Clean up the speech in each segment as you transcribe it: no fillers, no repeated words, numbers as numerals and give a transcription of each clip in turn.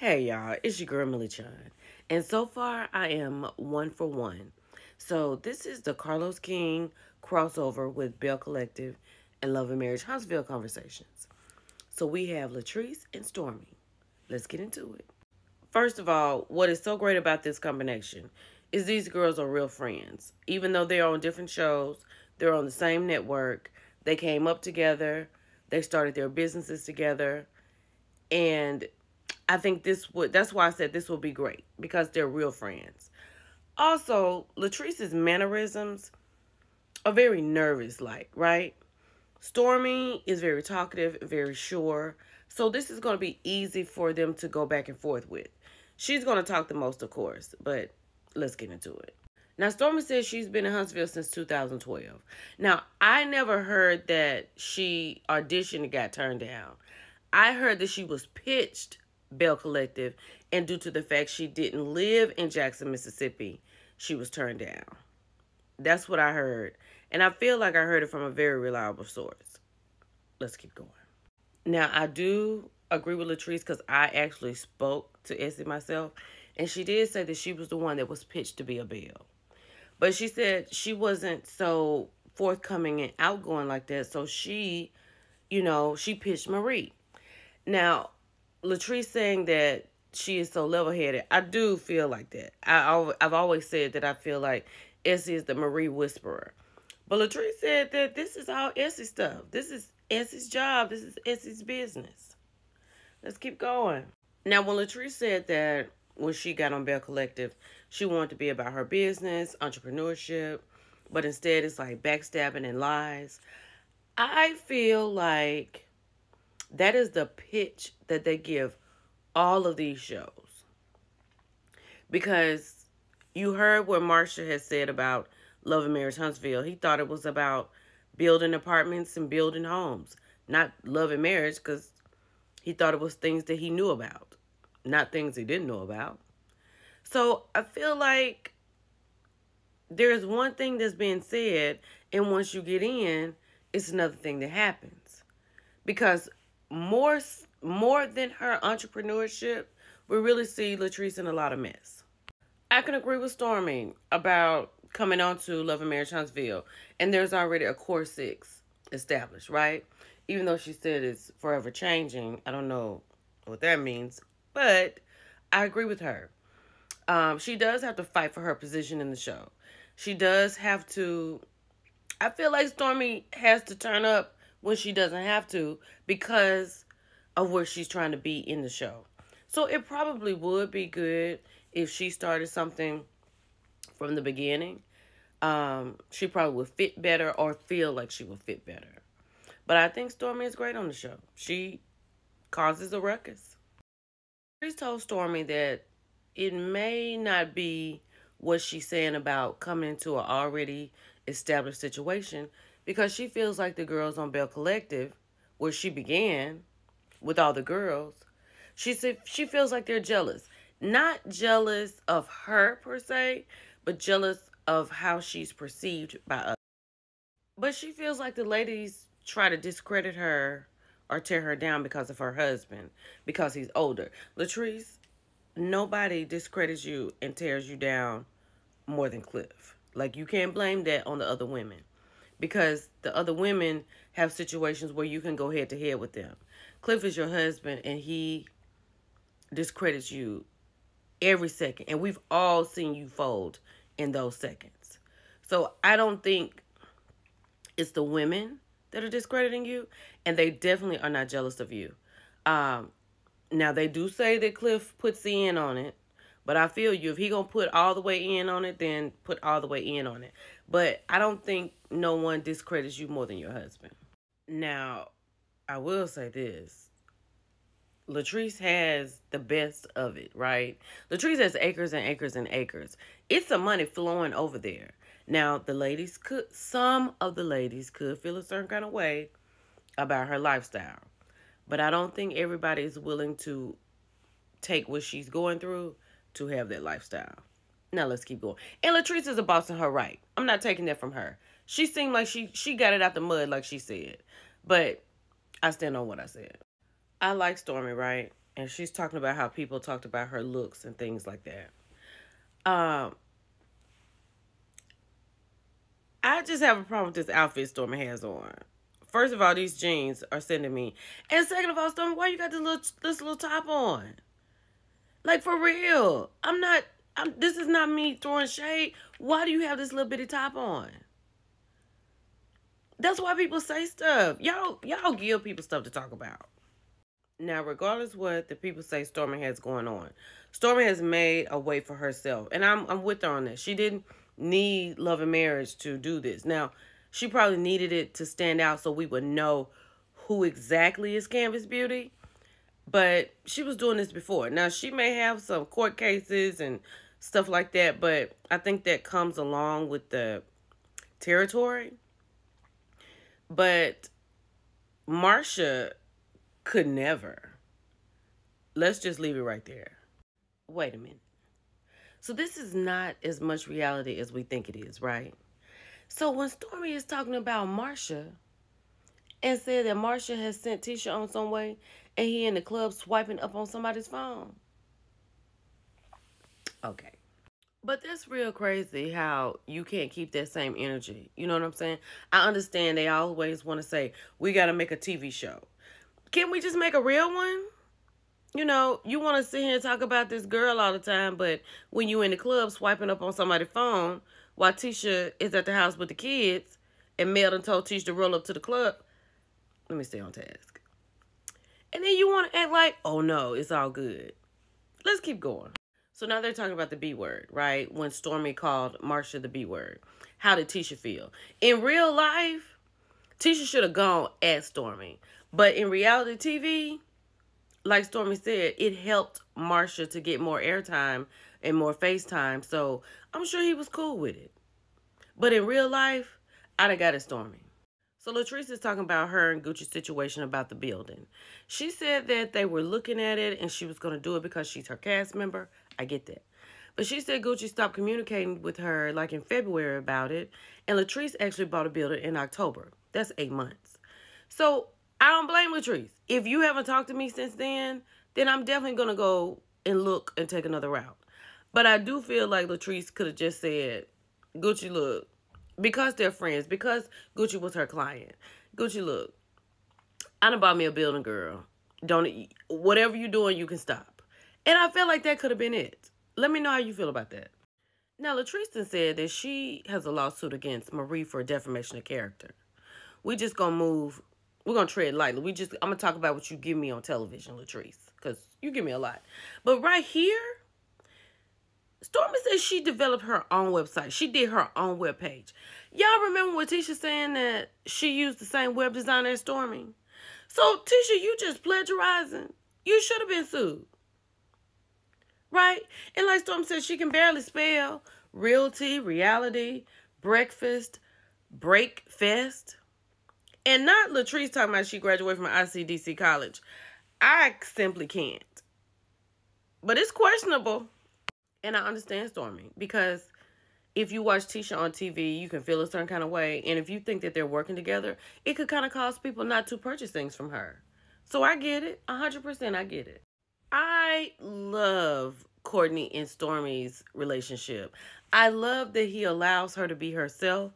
Hey y'all, it's your girl Millie Chun. And so far I am 1 for 1. So this is the Carlos King crossover with Bell Collective and Love and Marriage Huntsville conversations. So we have Latrice and Stormi. Let's get into it. First of all, what is so great about this combination is these girls are real friends. Even though they're on different shows, they're on the same network. They came up together. They started their businesses together. And I think that's why I said this will be great, because they're real friends. Also, Latrice's mannerisms are very nervous like, right? Stormi is very talkative, very sure. So this is going to be easy for them to go back and forth with. She's going to talk the most, of course, but let's get into it. Now, Stormi says she's been in Huntsville since 2012. Now, I never heard that she auditioned and got turned down. I heard that she was pitched Bell Collective, and due to the fact she didn't live in Jackson, Mississippi, she was turned down. That's what I heard. And I feel like I heard it from a very reliable source. Let's keep going. Now, I do agree with Latrice because I actually spoke to Essie myself, and she did say that she was the one that was pitched to be a Bell. But she said she wasn't so forthcoming and outgoing like that, so she pitched Marie. Now, Latrice saying that she is so level-headed, I do feel like that. I've always said that I feel like Essie is the Marie whisperer. But Latrice said that this is all Essie stuff. This is Essie's job. This is Essie's business. Let's keep going. Now, when Latrice said that when she got on Bell Collective, she wanted to be about her business, entrepreneurship, but instead it's like backstabbing and lies. I feel like that is the pitch that they give all of these shows. Because you heard what Marsha has said about Love and Marriage Huntsville. He thought it was about building apartments and building homes, not love and marriage, because he thought it was things that he knew about, not things he didn't know about. So I feel like there's one thing that's being said, and once you get in, it's another thing that happens. Because more than her entrepreneurship, we really see Latrice in a lot of mess. I can agree with Stormi about coming on to Love and Marriage Huntsville, and there's already a core 6 established, right? Even though she said it's forever changing, I don't know what that means, but I agree with her. She does have to fight for her position in the show. She does have to. I feel like Stormi has to turn up when she doesn't have to because of where she's trying to be in the show. So it probably would be good if she started something from the beginning. She probably would fit better, or feel like she would fit better. But I think Stormi is great on the show. She causes a ruckus. She's told Stormi that it may not be what she's saying about coming into an already established situation, because she feels like the girls on Bell Collective, where she began with all the girls, she said she feels like they're jealous. Not jealous of her per se, but jealous of how she's perceived by others. But she feels like the ladies try to discredit her or tear her down because of her husband, because he's older. Latrice, nobody discredits you and tears you down more than Cliff. Like, you can't blame that on the other women, because the other women have situations where you can go head to head with them. Cliff is your husband, and he discredits you every second. And we've all seen you fold in those seconds. So I don't think it's the women that are discrediting you, and they definitely are not jealous of you. Now, they do say that Cliff puts the in on it, but I feel you. If he gonna put all the way in on it, then put all the way in on it. But I don't think no one discredits you more than your husband. Now, I will say this. Latrice has the best of it, right? Latrice has acres and acres and acres. It's some money flowing over there. Now, some of the ladies could feel a certain kind of way about her lifestyle. But I don't think everybody is willing to take what she's going through to have that lifestyle. Now, let's keep going. And Latrice is a boss in her right. I'm not taking that from her. She seemed like she got it out the mud, like she said. But I stand on what I said. I like Stormi, right? And she's talking about how people talked about her looks and things like that. Um, I just have a problem with this outfit Stormy has on. First of all, these jeans are sending me. And second of all, Stormy, why you got this little top on? Like, for real. This is not me throwing shade. Why do you have this little bitty top on? That's why people say stuff. Y'all give people stuff to talk about. Now, regardless what the people say Stormy has going on, Stormy has made a way for herself. And I'm with her on this. She didn't need Love and Marriage to do this. Now, she probably needed it to stand out so we would know who exactly is Canvas Beauty. But she was doing this before. Now, she may have some court cases and stuff like that, but I think that comes along with the territory. But Marcia could never. Let's just leave it right there. Wait a minute. So this is not as much reality as we think it is, right? So when Stormy is talking about Marcia and said that Marcia has sent Tisha on some way and he in the club swiping up on somebody's phone. Okay. But that's real crazy how you can't keep that same energy. You know what I'm saying? I understand they always want to say, we got to make a TV show. Can we just make a real one? You know, you want to sit here and talk about this girl all the time, but when you in the club swiping up on somebody's phone while Tisha is at the house with the kids and Mel done told Tisha to roll up to the club, let me stay on task. And then you want to act like, oh no, it's all good. Let's keep going. So now they're talking about the B word, right? When Stormy called Marcia the B word. How did Tisha feel? In real life, Tisha should have gone at Stormy. But in reality TV, like Stormy said, it helped Marcia to get more airtime and more FaceTime. So I'm sure he was cool with it. But in real life, I'd have got it Stormy. So Latrice is talking about her and Gucci's situation about the building. She said that they were looking at it and she was going to do it because she's her cast member. I get that. But she said Gucci stopped communicating with her like in February about it. And Latrice actually bought a building in October. That's 8 months. So I don't blame Latrice. If you haven't talked to me since then I'm definitely going to go and look and take another route. But I do feel like Latrice could have just said, Gucci, look, because they're friends, because Gucci was her client. Gucci, look, I done bought me a building, girl. Whatever you're doing, you can stop. And I feel like that could have been it. Let me know how you feel about that. Now, Latrice said that she has a lawsuit against Marie for defamation of character. We're going to tread lightly. I'm going to talk about what you give me on television, Latrice, because you give me a lot. But right here, Stormy says she developed her own website. She did her own webpage. Y'all remember what Tisha saying that she used the same web designer as Stormy? So, Tisha, you just plagiarizing. You should have been sued. Right? And like Stormy said, she can barely spell realty, reality, breakfast, breakfast. And not Latrice talking about she graduated from ICDC college. I simply can't. But it's questionable. And I understand Stormy, because if you watch Tisha on TV, you can feel a certain kind of way. And if you think that they're working together, it could kind of cause people not to purchase things from her. So I get it. 100% I get it. I love Courtney and Stormy's relationship. I love that he allows her to be herself.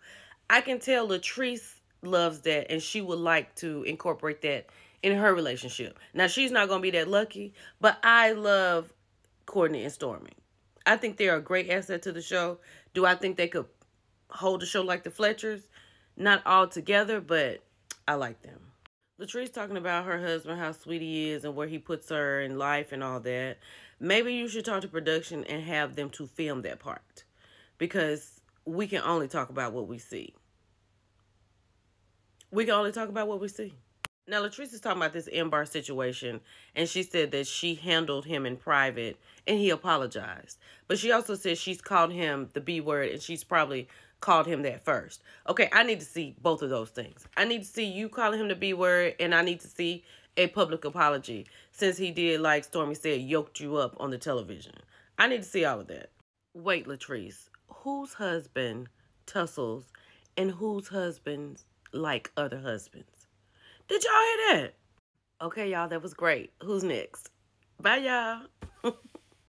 I can tell Latrice loves that, and she would like to incorporate that in her relationship. Now, she's not going to be that lucky, but I love Courtney and Stormy. I think they're a great asset to the show. Do I think they could hold a show like the Fletchers? Not all together, but I like them. Latrice talking about her husband, how sweet he is and where he puts her in life and all that. Maybe you should talk to production and have them to film that part, because we can only talk about what we see. We can only talk about what we see. Now, Latrice is talking about this M-Bar situation, and she said that she handled him in private, and he apologized. But she also said she's called him the B word, and she's probably called him that first. Okay, I need to see both of those things. I need to see you calling him the B word, and I need to see a public apology, since he did, like Stormy said, yoked you up on the television. I need to see all of that. Wait, Latrice, whose husband tussles and whose husbands like other husbands? Did y'all hear that? Okay, y'all, that was great. Who's next? Bye, y'all.